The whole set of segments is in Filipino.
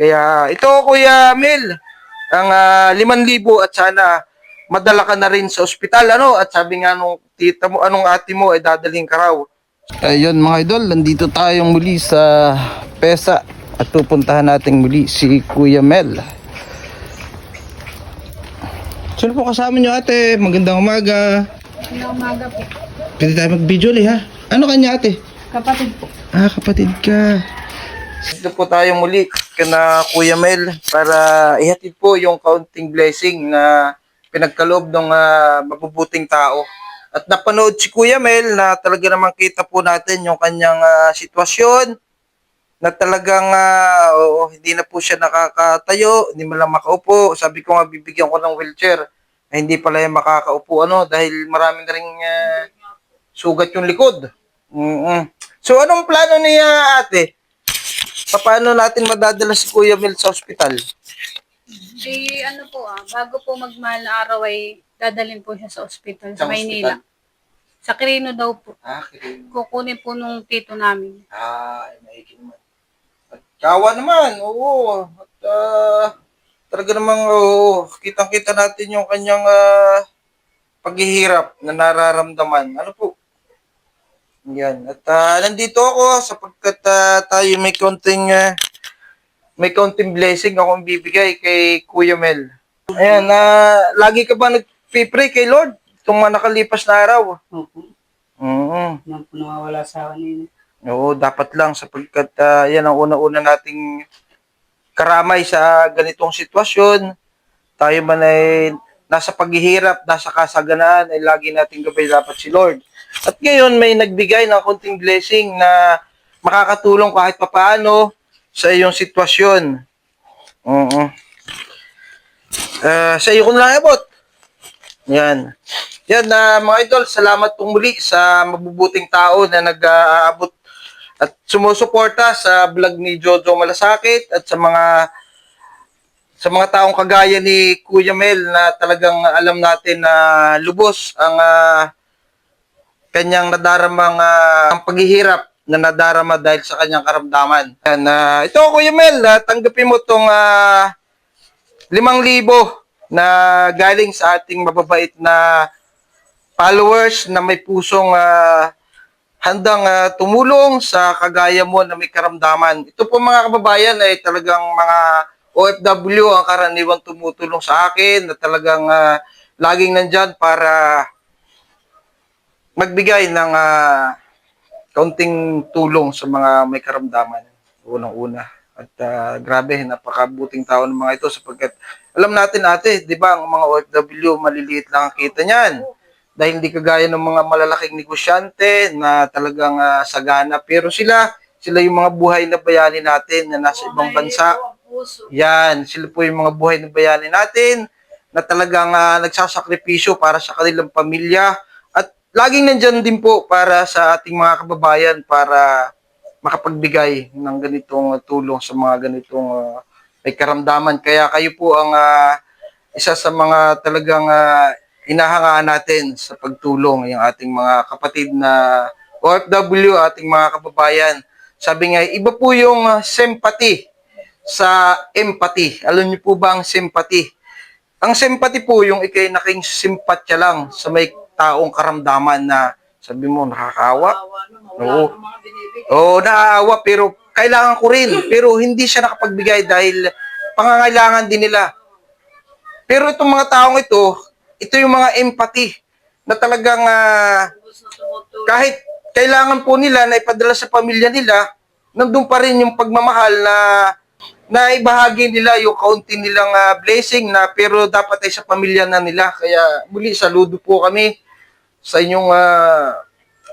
Kaya ito, Kuya Mel, ang 5,000 at sana madala ka na rin sa ospital, ano? At sabi nga nung tita mo, anong ate mo, ay dadalhin ka raw. Ayun mga idol, nandito tayong muli sa PESA at pupuntahan natin muli si Kuya Mel. Sino po kasama nyo ate? Magandang umaga. Magandang umaga po. Pwede tayo mag-video ha? Ano kanya ate? Kapatid po. Ah, kapatid ka. Dito po tayo muli kana Kuya Mel para ihatid po yung kaunting blessing na pinagkaloob ng mabubuting tao. At napanood si Kuya Mel na talaga namang kita po natin yung kanyang sitwasyon na talagang hindi na po siya nakakatayo, hindi man lang makaupo. Sabi ko nga bibigyan ko ng wheelchair. Ay, hindi pala yung makakaupo dahil marami na ring sugat yung likod. So anong plano niya ate? Paano natin madadala si Kuya Mel sa ospital? Ano po bago po magmahal na araw ay dadalhin po siya sa ospital sa Maynila. Ospital? Sa Quirino daw po. Okay. Kukunin po nung tito namin. Ay, maigi naman. At kawa naman, oo. At talaga namang, kitang-kita natin yung kanyang paghihirap na nararamdaman. Ano po? Yan. At nandito ako sapagkat tayo may konting blessing akong bibigay kay Kuya Mel. Ayan, lagi ka ba nag-pray kay Lord itong mga nakalipas na araw? Opo. Mm-hmm. Po nawawala sa kanina. Oo, dapat lang sapagkat yan ang una-una nating karamay sa ganitong sitwasyon. Tayo man ay nasa paghihirap, nasa kasaganaan, ay lagi nating gabay dapat si Lord. At ngayon may nagbigay ng konting blessing na makakatulong kahit papaano sa iyong sitwasyon. Sa iyo ko na lang abot. Yan. Yan mga idol, salamat pong muli sa mabubuting tao na nag-aabot at sumusuporta sa vlog ni Jojo Malasakit at sa mga taong kagaya ni Kuya Mel na talagang alam natin na lubos ang kanyang nadaramang ang paghihirap na nadarama dahil sa kanyang karamdaman. Yan, ito Kuya Mel, tanggapin mo itong 5,000 na galing sa ating mababait na followers na may pusong handang tumulong sa kagaya mo na may karamdaman. Ito po mga kababayan ay talagang mga OFW ang karaniwang tumutulong sa akin na talagang laging nandyan para magbigay ng kaunting tulong sa mga may karamdaman. Unang-una. At grabe, napakabuting tao ng mga ito sapagkat alam natin ate, di ba, ang mga OFW maliliit lang ang kita niyan. Dahil hindi kagaya ng mga malalaking negosyante na talagang sagana. Pero sila yung mga buhay na bayani natin na nasa ibang bansa. Yan, sila po yung mga buhay na bayani natin na talagang nagsasakripisyo para sa kanilang pamilya. At laging nandyan din po para sa ating mga kababayan para makapagbigay ng ganitong tulong sa mga ganitong may karamdaman. Kaya kayo po ang isa sa mga talagang hinahangaan natin sa pagtulong yung ating mga kapatid na OFW, ating mga kababayan. Sabi nga, iba po yung sympathy sa empathy. Alam niyo po ba ang sympathy? Ang sympathy po yung ikay naking simpatya lang sa may taong karamdaman na sabi mo nakakaawa. Oo. Oo, naaawa pero kailangan ko rin. Pero hindi siya nakapagbigay dahil pangangailangan din nila. Pero itong mga taong ito yung mga empathy na talagang kahit kailangan po nila na ipadala sa pamilya nila, nandun pa rin yung pagmamahal na ibahagi nila yung kaunti nilang blessing na pero dapat ay sa pamilya na nila. Kaya muli, saludo po kami sa inyong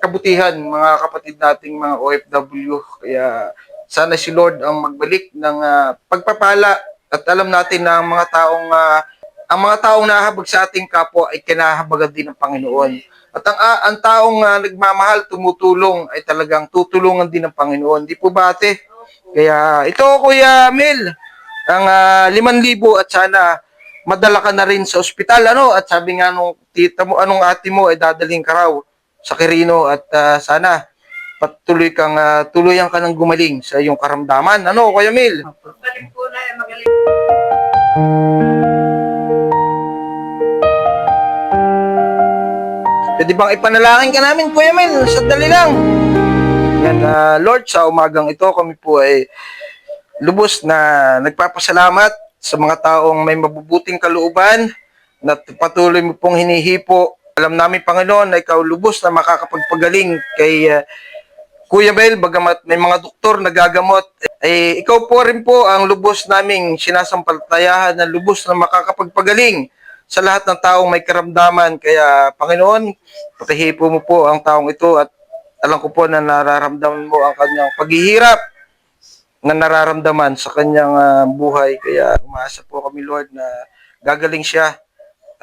kabutihan, mga kapatid nating mga OFW. Kaya sana si Lord ang magbalik ng pagpapala at alam natin na ang mga taong nahabag sa ating kapwa ay kinahabagan din ng Panginoon. At ang taong nagmamahal, tumutulong ay talagang tutulungan din ng Panginoon. Di po ba ate? Kaya ito Kuya Mel, ang 5,000 at sana madala ka na rin sa ospital. At sabi nga nung tita mo, anong ate mo ay dadalhin ka raw sa Quirino at sana tuluyang ka ng gumaling sa iyong karamdaman. Kuya Mel? Balik po na magaling. Pwede bang ipanalangin ka namin, Kuya Mel? Sandali lang. Yan, Lord, sa umagang ito, kami po ay lubos na nagpapasalamat sa mga taong may mabubuting kalooban na patuloy mo pong hinihipo. Alam namin, Panginoon, na ikaw lubos na makakapagpagaling kay Kuya Mel, bagamat may mga doktor na gagamot, ikaw po rin po ang lubos naming sinasampalatayahan na lubos na makakapagpagaling sa lahat ng taong may karamdaman. Kaya, Panginoon, patahipo mo po ang taong ito at alam ko po na nararamdaman mo ang kanyang paghihirap na nararamdaman sa kanyang buhay. Kaya umaasa po kami, Lord, na gagaling siya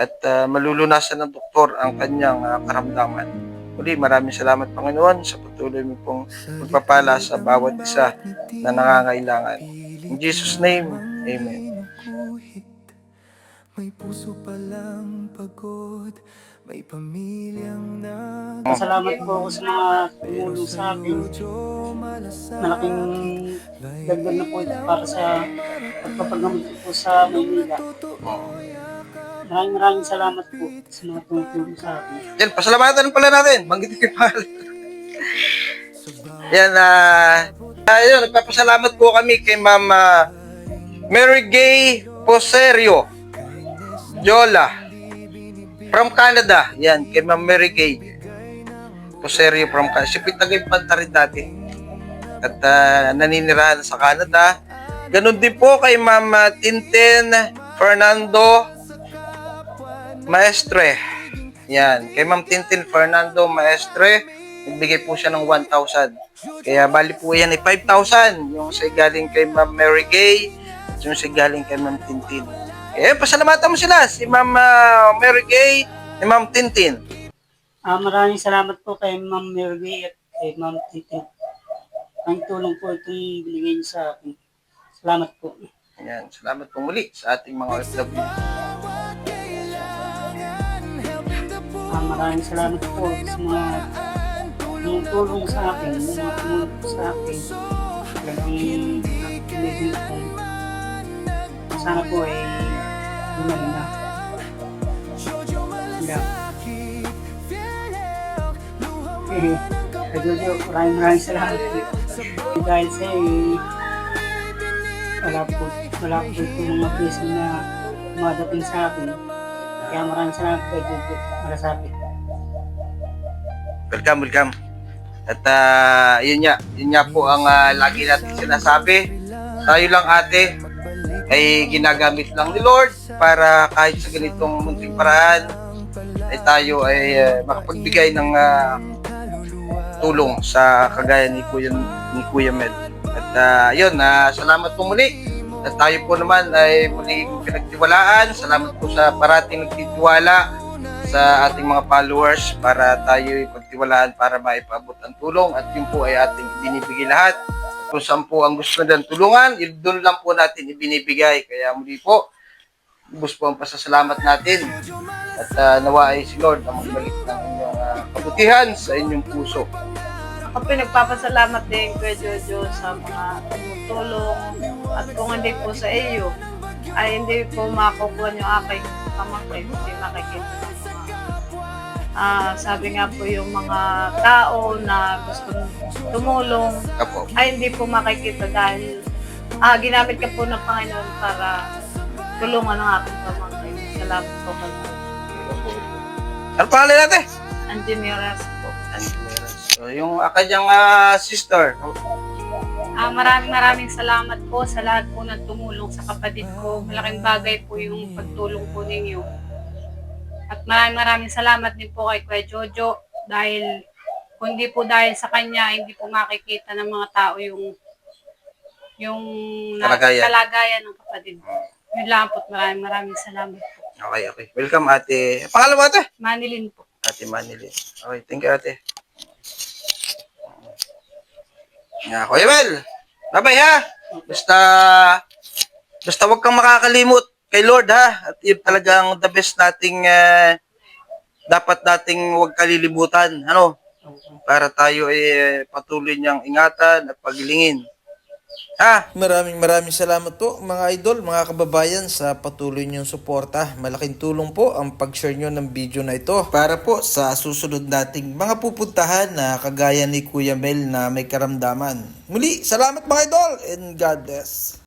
at malulunasan ng doktor ang kanyang karamdaman. Muli, maraming salamat, Panginoon, sa patuloy mo pong magpapala sa bawat isa na nangangailangan. In Jesus' name, Amen. May puso palang pagod, may pamilyang Pasalamat po ako sa mga tumulong sa akin. Malaking dagdag na po ito para sa pagpapagamot ko po sa Maynila. Maraming salamat po sa mga tumulong sa akin. Yan, pasalamatan pala natin. Banggitin ko yung pangalan. Yan, ayun, nagpapasalamat po kami kay Ma'am Mary Gay Poserio Yola from Canada. Yan, kay Ma'am Mary Gay Poserio from Canada. Si Pitagay Panta rin dati. At naninirahan sa Canada. Ganun din po kay Ma'am Tintin Fernando Maestre. Yan, kay Ma'am Tintin Fernando Maestre, nagbigay po siya ng 1,000. Kaya bali po yan ay 5,000. Yung sa galing kay Ma'am Mary Gay, at yung sa galing kay Ma'am Tintin. Kaya pasalamatan mo sila, si Ma'am Mary Gay, ni Ma'am Tintin. Maraming salamat po kay Ma'am Mary at kay Ma'am Titi. Ang tulong po itong binigay niyo sa akin. Salamat po. Yan, salamat po muli sa ating mga OFW. Maraming salamat po sa mga tulong sa akin, mga tumulong po sa akin. Talagang nakikinig po. Sana po ay gumaling na. Kay Jojo, maraming salamat po. Dahil sa wala po itong mga blessing na madating sa akin. Kaya maraming salamat kay Jojo Malasapit. Welcome. At yun nga po ang lagi natin sinasabi. Tayo lang, ate, ay ginagamit lang ni Lord para kahit sa ganitong munting paraan ay tayo ay makapagbigay ng tulong sa kagaya ni Kuya Mel. At yun, salamat po muli. At tayo po naman ay muling pinagtiwalaan. Salamat po sa parating nagtitiwala sa ating mga followers para tayo ipagtiwalaan para maipaabot ang tulong. At yun po ay ating ibinibigay lahat. Kung saan po ang gusto na tulungan, doon lang po natin ibinibigay. Kaya muli po, ubos po ang pasasalamat natin. At nawa ay si Lord ang magbalik ng inyong kabutihan sa inyong puso. Ako pinagpapasalamat din kay Jojo sa mga tumutulong at kung hindi po sa iyo ay hindi po makukuha yung aking pamangkin, hindi makikita. Sabi nga po yung mga tao na gusto tumulong Apo. ay hindi po makikita dahil ginamit ka po ng Panginoon para tulungan ang aking pamangkin. Salamat po kayo. Ano pangalan natin? Anjimiras po. So, yung kanyang sister. Maraming salamat po sa lahat po na tumulong sa kapatid ko. Malaking bagay po yung pagtulong po ninyo. At maraming salamat din po kay Kuya Jojo dahil kung hindi po dahil sa kanya, hindi po makikita ng mga tao yung kalagayan ng kapatid. Yun lang po, maraming salamat po. Okay. Welcome, ate. Pangalan mo, ate? Manilin po. Ate Manilin. Okay, thank you, ate. Kuya Mel, bye-bye ha. Basta wag kang makakalimot kay Lord ha. At yun talagang the best nating dapat nating wag kalilimutan. Ano? Para tayo ay patuloy niyang ingatan at pagilingin. Maraming salamat po mga idol, mga kababayan sa patuloy niyong suporta. Malaking tulong po ang pag-share niyo ng video na ito para po sa susunod nating mga pupuntahan na kagaya ni Kuya Mel na may karamdaman. Muli, salamat mga idol and God bless.